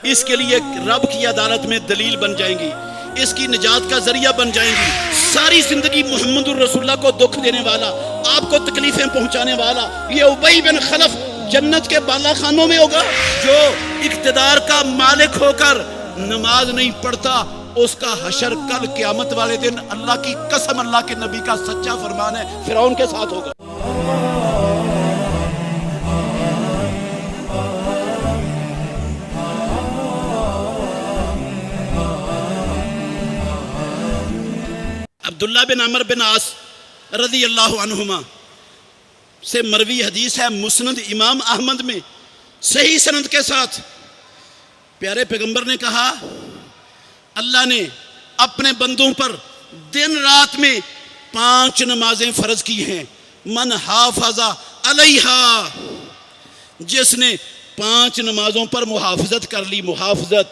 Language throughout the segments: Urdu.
اس کے لیے رب کی عدالت میں دلیل بن جائیں گی، اس کی نجات کا ذریعہ بن جائیں گی۔ ساری زندگی محمد الرسول اللہ کو دکھ دینے والا، آپ کو تکلیفیں پہنچانے والا یہ ابی بن خلف جنت کے بالا خانوں میں ہوگا۔ جو اقتدار کا مالک ہو کر نماز نہیں پڑھتا، اس کا حشر کل قیامت والے دن اللہ کی قسم، اللہ کے نبی کا سچا فرمان ہے، فرعون کے ساتھ ہوگا۔ عبداللہ بن عمر بن عاص رضی اللہ عنہما سے مروی حدیث ہے، مسند امام احمد میں صحیح سند کے ساتھ، پیارے پیغمبر نے کہا اللہ نے اپنے بندوں پر دن رات میں 5 نمازیں فرض کی ہیں، من حافظ علیہا، جس نے 5 نمازوں پر محافظت کر لی، محافظت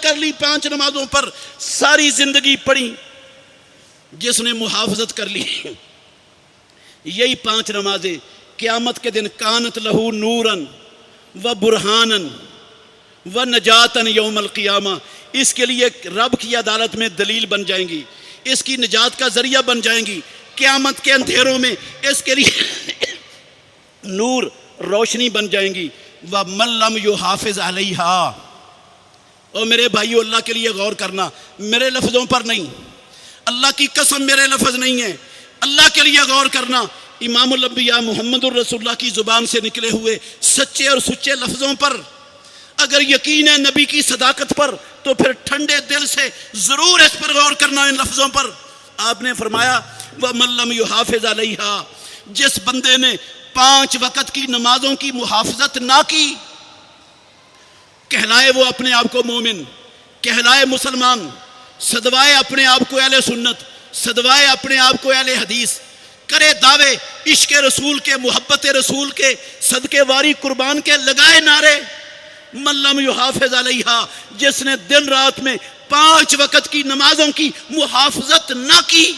کر لی، 5 نمازوں پر ساری زندگی پڑھی، جس نے محافظت کر لی، یہی 5 نمازیں قیامت کے دن کانت لہو نورن و برہانن و نجاتن یوم القیامہ، اس کے لیے رب کی عدالت میں دلیل بن جائیں گی، اس کی نجات کا ذریعہ بن جائیں گی۔ قیامت کے اندھیروں میں اس کے لیے نور، روشنی بن جائیں گی۔ وَمَن لَّمْ يُحَافِظْ عَلَيْهَا، اور میرے بھائیو اللہ کے لیے غور کرنا، میرے لفظوں پر نہیں، اللہ کی قسم میرے لفظ نہیں ہے، اللہ کے لیے غور کرنا، امام الانبیاء محمد الرسول اللہ کی زبان سے نکلے ہوئے سچے اور سچے لفظوں پر اگر یقین ہے نبی کی صداقت پر، تو پھر ٹھنڈے دل سے ضرور اس پر غور کرنا، ان لفظوں پر۔ آپ نے فرمایا وَمَن لَّمْ يُحَافِظْ عَلَيْهَا، جس بندے نے 5 وقت کی نمازوں کی محافظت نہ کی، کہلائے وہ اپنے آپ کو مومن، کہلائے مسلمان، صدوائے اپنے آپ کو اہل سنت، صدوائے اپنے آپ کو اہل حدیث، کرے دعوے عشق رسول کے، محبت رسول کے، صدقے واری قربان کے، لگائے نعرے من لم یحافظ علیہا، جس نے دن رات میں 5 وقت کی نمازوں کی محافظت نہ کی،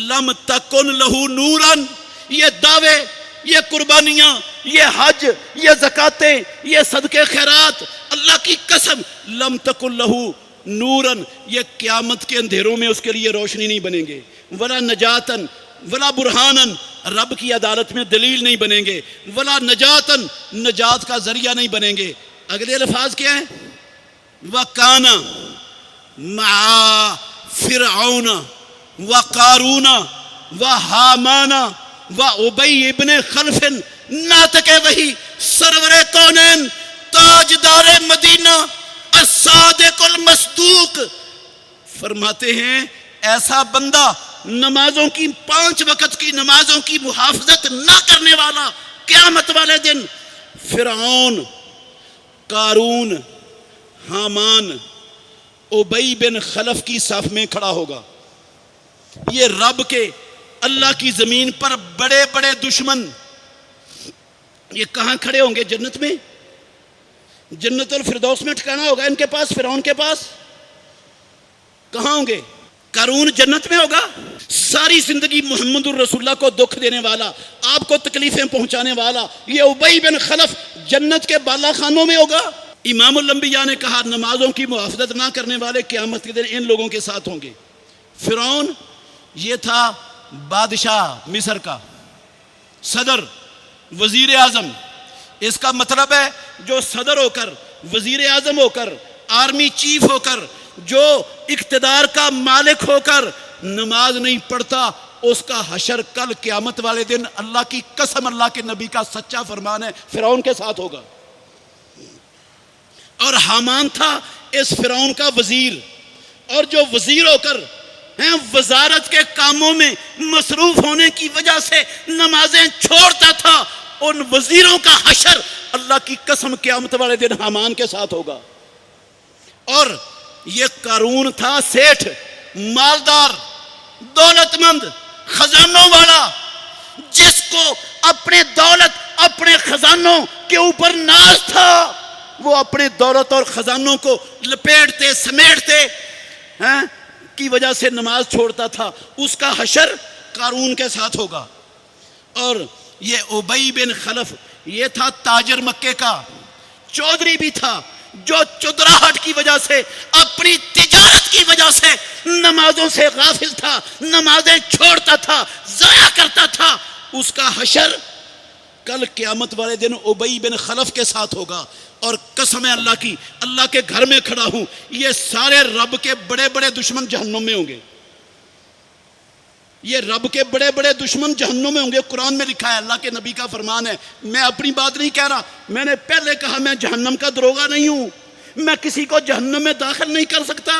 لم تکن لہو نورن، یہ دعوے، یہ قربانیاں، یہ حج، یہ زکاتیں، یہ صدقے خیرات، اللہ کی قسم لم تکن لہو نورن، یہ قیامت کے اندھیروں میں اس کے لیے روشنی نہیں بنیں گے، ولا نجاتن ولا برہانن، رب کی عدالت میں دلیل نہیں بنیں گے، ولا نجاتن، نجات کا ذریعہ نہیں بنیں گے۔ اگلے الفاظ کیا ہیں؟ وَكَانَ مَعَ فِرْعَوْنَ وَقَارُونَ وَحَامَانَ وَأُبَيِّ بْنِ خَلْفٍ، ناطق وحی، سرور کونین، تاجدار مدینہ، الصادق المصدوق، فرماتے ہیں ایسا بندہ نمازوں کی 5 وقت کی نمازوں کی محافظت نہ کرنے والا قیامت والے دن فرعون، قارون، حامان، ابی بن خلف کی صف میں کھڑا ہوگا۔ یہ رب کے، اللہ کی زمین پر بڑے بڑے دشمن، یہ کہاں کھڑے ہوں گے؟ جنت میں، جنت الفردوس میں ٹھکانا ہوگا ان کے پاس، فرعون کے پاس کہاں ہوں گے؟ قارون جنت میں ہوگا، ساری زندگی محمد الرسول اللہ کو دکھ دینے والا، آپ کو تکلیفیں پہنچانے والا یہ ابی بن خلف جنت کے بالا خانوں میں ہوگا۔ امام الانبیاء نے کہا نمازوں کی محافظت نہ کرنے والے قیامت کے دن ان لوگوں کے ساتھ ہوں گے۔ فرعون یہ تھا بادشاہ مصر کا، صدر، وزیر اعظم، اس کا مطلب ہے جو صدر ہو کر، وزیر اعظم ہو کر، آرمی چیف ہو کر، جو اقتدار کا مالک ہو کر نماز نہیں پڑھتا، اس کا حشر کل قیامت والے دن اللہ کی قسم، اللہ کے نبی کا سچا فرمان ہے، فرعون کے ساتھ ہوگا۔ اور حامان تھا اس فرعون کا وزیر، اور جو وزیر ہو کر وزارت کے کاموں میں مصروف ہونے کی وجہ سے نمازیں چھوڑتا تھا، ان وزیروں کا حشر اللہ کی قسم قیامت والے دن حامان کے ساتھ ہوگا۔ اور یہ قارون تھا سیٹھ، مالدار، دولت مند، خزانوں والا، جس کو اپنے دولت، اپنے خزانوں کے اوپر ناز تھا، وہ اپنے دولت اور خزانوں کو لپیٹتے سمیٹتے کی وجہ سے نماز چھوڑتا تھا، اس کا حشر قارون کے ساتھ ہوگا۔ اور یہ ابی بن خلف، یہ تھا تاجر مکے کا، چودھری بھی تھا، جو چودراہٹ کی وجہ سے، اپنی تجارت کی وجہ سے نمازوں سے غافل تھا، نمازیں چھوڑتا تھا، ضائع کرتا تھا، اس کا حشر کل قیامت والے دن ابی بن خلف کے ساتھ ہوگا۔ اور قسم ہے اللہ کی، اللہ کے گھر میں کھڑا ہوں، یہ سارے رب کے بڑے بڑے دشمن جہنم میں ہوں گے، یہ رب کے بڑے بڑے دشمن جہنم میں ہوں گے۔ قرآن میں لکھا ہے، اللہ کے نبی کا فرمان ہے، میں اپنی بات نہیں کہہ رہا، میں نے پہلے کہا میں جہنم کا دروغہ نہیں ہوں، میں کسی کو جہنم میں داخل نہیں کر سکتا،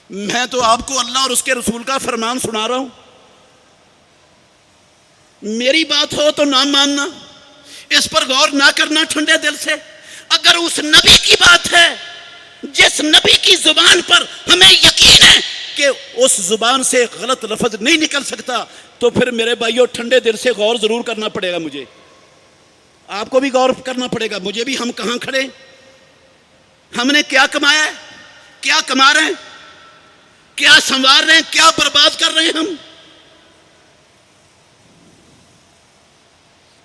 میں تو آپ کو اللہ اور اس کے رسول کا فرمان سنا رہا ہوں۔ میری بات ہو تو نہ ماننا، اس پر غور نہ کرنا ٹھنڈے دل سے۔ اگر اس نبی کی بات ہے جس نبی کی زبان پر ہمیں یقین ہے کہ اس زبان سے غلط لفظ نہیں نکل سکتا، تو پھر میرے بھائیو ٹھنڈے دل سے غور ضرور کرنا پڑے گا، مجھے آپ کو بھی غور کرنا پڑے گا، مجھے بھی۔ ہم کہاں کھڑے، ہم نے کیا کمایا ہے، کیا کما رہے ہیں، کیا سنوار رہے ہیں، کیا برباد کر رہے ہیں ہم؟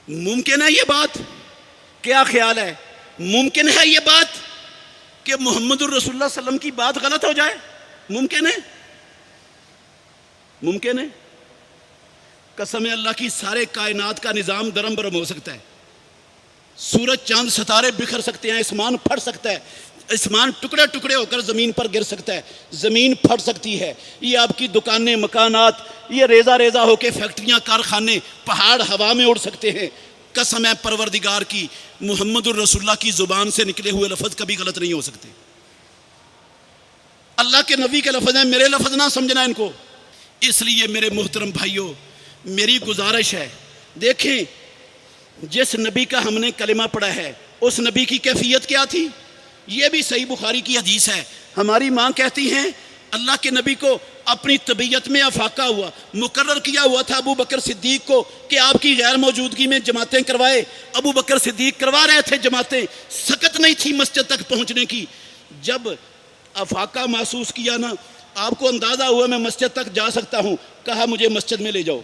ممکن ہے یہ بات؟ کیا خیال ہے، ممکن ہے یہ بات کہ محمد الرسول اللہ صلی اللہ علیہ وسلم کی بات غلط ہو جائے؟ ممکن ہے، ممکن ہے۔ قسم اللہ کی، سارے کائنات کا نظام درم برم ہو سکتا ہے، سورج چاند ستارے بکھر سکتے ہیں، آسمان پھٹ سکتا ہے، آسمان ٹکڑے ٹکڑے ہو کر زمین پر گر سکتا ہے، زمین پھٹ سکتی ہے، یہ آپ کی دکانیں، مکانات، یہ ریزہ ریزہ ہو کے فیکٹریاں، کارخانے، پہاڑ ہوا میں اڑ سکتے ہیں۔ قسم ہے پروردگار کی، محمد الرسول اللہ کی زبان سے نکلے ہوئے لفظ کبھی غلط نہیں ہو سکتے۔ اللہ کے نبی کے لفظ ہیں، میرے لفظ نہ سمجھنا ان کو۔ اس لیے میرے محترم بھائیوں، میری گزارش ہے، دیکھیں جس نبی کا ہم نے کلمہ پڑھا ہے، اس نبی کی کیفیت کیا تھی؟ یہ بھی صحیح بخاری کی حدیث ہے۔ ہماری ماں کہتی ہیں اللہ کے نبی کو اپنی طبیعت میں افاقہ ہوا، مقرر کیا ہوا تھا ابو بکر صدیق کو کہ آپ کی غیر موجودگی میں جماعتیں کروائے۔ ابو بکر صدیق کروا رہے تھے جماعتیں، سکت نہیں تھی مسجد تک پہنچنے کی۔ جب افاقہ محسوس کیا نا، آپ کو اندازہ ہوا میں مسجد تک جا سکتا ہوں، کہا مجھے مسجد میں لے جاؤ۔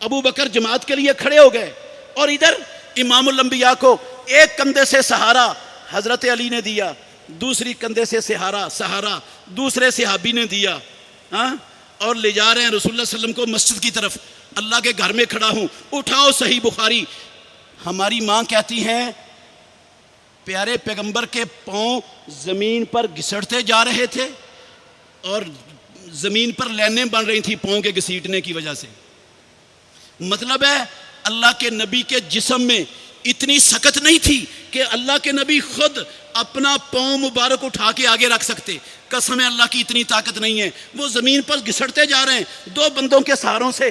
ابو بکر جماعت کے لیے کھڑے ہو گئے، اور ادھر امام الانبیاء کو ایک کندھے سے سہارا حضرت علی نے دیا، دوسری کندھے سے سہارا دوسرے صحابی نے دیا، اور لے جا رہے ہیں رسول اللہ صلی اللہ علیہ وسلم کو مسجد کی طرف۔ اللہ کے گھر میں کھڑا ہوں، اٹھاؤ صحیح بخاری۔ ہماری ماں کہتی ہیں پیارے پیغمبر کے پاؤں زمین پر گھسٹتے جا رہے تھے، اور زمین پر لینیں بن رہی تھی پاؤں کے گھسیٹنے کی وجہ سے۔ مطلب ہے اللہ کے نبی کے جسم میں اتنی سکت نہیں تھی کہ اللہ کے نبی خود اپنا پاؤں مبارک اٹھا کے آگے رکھ سکتے۔ قسم اللہ کی، اتنی طاقت نہیں ہے، وہ زمین پر گھسٹتے جا رہے ہیں، دو بندوں کے سہاروں سے۔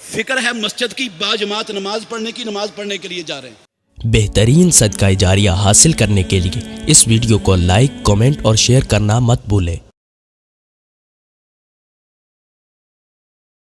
فکر ہے مسجد کی، باجماعت نماز پڑھنے کے لیے جا رہے ہیں۔ بہترین صدقہ جاریہ حاصل کرنے کے لیے اس ویڈیو کو لائک، کمنٹ اور شیئر کرنا مت بھولیں۔